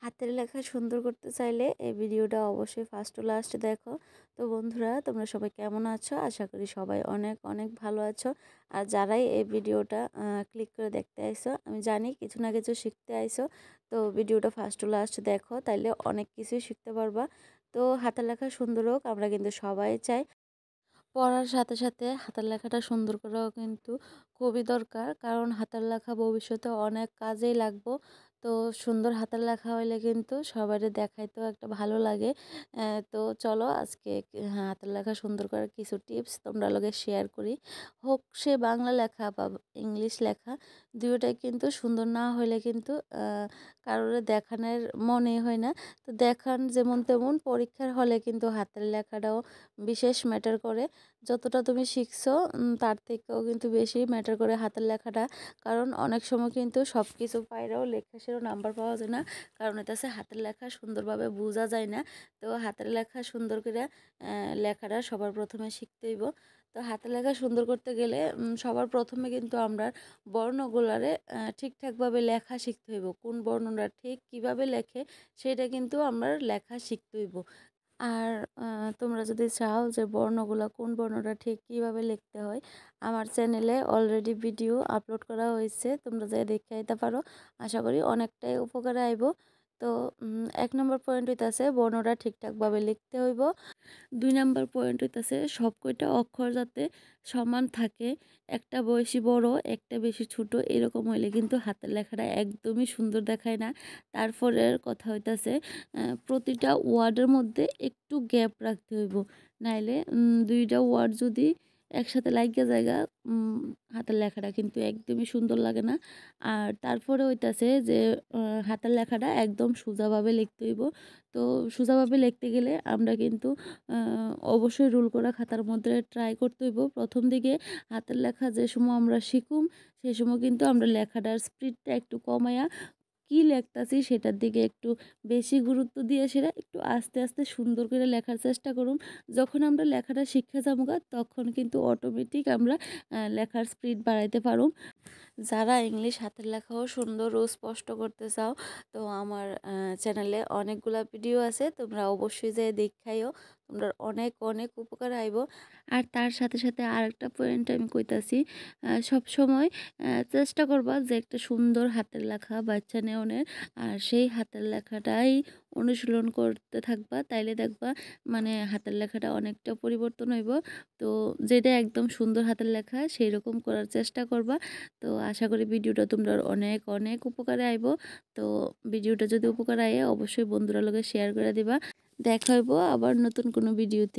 হাতের লেখা সুন্দর করতে চাইলে এই ভিডিওটা অবশ্যই ফার্স্ট টু লাস্ট দেখো। তো বন্ধুরা, তোমরা সবাই কেমন আছো? আশা করি সবাই অনেক অনেক ভালো আছো। আর যারাই এই ভিডিওটা ক্লিক করে দেখতে আইছো, আমি জানি কিছু না কিছু শিখতে আইছো। তো ভিডিওটা ফার্স্ট টু লাস্ট দেখো, তাইলে অনেক কিছুই শিখতে পারবা। তো হাতের লেখা সুন্দর হোক, আমরা কিন্তু সবাই চাই। পড়ার সাথে সাথে হাতের লেখাটা সুন্দর করাও কিন্তু খুবই দরকার, কারণ হাতের লেখা ভবিষ্যতে অনেক কাজেই লাগবো। তো সুন্দর হাতের লেখা হইলে কিন্তু সবারই দেখাইতেও একটা ভালো লাগে। তো চলো আজকে হাতের লেখা সুন্দর করার কিছু টিপস তোমরা লগে শেয়ার করি। হোক সে বাংলা লেখা বা ইংলিশ লেখা, দুটোটাই কিন্তু সুন্দর না হইলে কিন্তু কারোর দেখানোর মনে হয় না। তো দেখান যেমন তেমন, পরীক্ষার হলে কিন্তু হাতের লেখাটাও বিশেষ ম্যাটার করে। যতটা তুমি শিখছো তার থেকেও কিন্তু বেশি ম্যাটার করে হাতের লেখাটা। কারণ অনেক সময় কিন্তু সব কিছু পাইরাও লেখা সেরও নাম্বার পাওয়া যায় না, কারণ এটা হচ্ছে হাতের লেখা সুন্দরভাবে বোঝা যায় না। তো হাতের লেখা সুন্দর করে লেখাটা সবার প্রথমে শিখতে হইব। তো হাতের লেখা সুন্দর করতে গেলে সবার প্রথমে কিন্তু আমরা বর্ণগুলারে ঠিকঠাকভাবে লেখা শিখতে হইব। কোন বর্ণটা ঠিক কিভাবে লেখে সেটা কিন্তু আমরা লেখা শিখতে হইব। আর তোমরা যদি চাও যে বর্ণগুলা কোন বর্ণটা ঠিক কিভাবে লিখতে হয়, আমার চ্যানেলে অলরেডি ভিডিও আপলোড করা হয়েছে, তোমরা যাই দেখে আইতে পারো। আশা করি অনেকটাই উপকারে আইব। তো 1 নম্বর পয়েন্ট হইতাছে বর্ণটা ঠিকঠাকভাবে লিখতে হইব। 2 নম্বর পয়েন্ট হইতাছে সব কয়টা অক্ষর যাতে সমান থাকে, একটা বেশি বড় একটা বেশি ছোট এরকম হইলে কিন্তু হাতের লেখাটা একদমই সুন্দর দেখায় না। তারপরের কথা হইতাছে প্রতিটা ওয়ার্ডের মধ্যে একটু গ্যাপ রাখতে হইব, নাইলে দুইটা ওয়ার্ড যদি একসাথে লাগিয়ে জায়গা হাতের লেখাটা কিন্তু একদমই সুন্দর লাগে না। আর তারপরে হইতাছে যে হাতের লেখাটা একদম সোজাভাবে লিখতে হইব। তো সোজাভাবে লিখতে গেলে আমরা কিন্তু অবশ্যই রুল করা খাতার মধ্যে ট্রাই করতে হইব। প্রথম দিকে হাতের লেখা যে সময় আমরা শিখুম, সেই সময় কিন্তু আমরা লেখাটার স্পিডটা একটু কমায়া কি লিখতাছি সেটার দিকে একটু বেশি গুরুত্ব দিয়ে সেটা একটু আস্তে আস্তে সুন্দর করে লেখার চেষ্টা করুম। যখন আমরা লেখাটা শিখে যাবো তখন কিন্তু অটোমেটিক আমরা লেখার স্পিড বাড়াইতে পারুম। যারা ইংলিশ হাতের লেখাও সুন্দর ও স্পষ্ট করতে চাও, তো আমার চ্যানেলে অনেকগুলা ভিডিও আছে, তোমরা অবশ্যই যাই দেখাইও, তোমরা অনেক অনেক উপকার আইব। আর তার সাথে সাথে আরেকটা পয়েন্ট আমি কইতাছি, সব সময় চেষ্টা করবা যে একটা সুন্দর হাতের লেখা বাচ্চা নেওনের, আর সেই হাতের লেখাটাই অনুশীলন করতে থাকবা, তাইলে দেখবা মানে হাতের লেখাটা অনেকটা পরিবর্তন হইব। তো যেটা একদম সুন্দর হাতের লেখা সেই রকম করার চেষ্টা করবা। তো আশা করি ভিডিওটা তোমরা অনেক অনেক উপকারে আইব। তো ভিডিওটা যদি উপকার আয় অবশ্যই বন্ধুরা লগে শেয়ার করে দিবা। দেখা হইব আবার নতুন কোনো ভিডিওতে।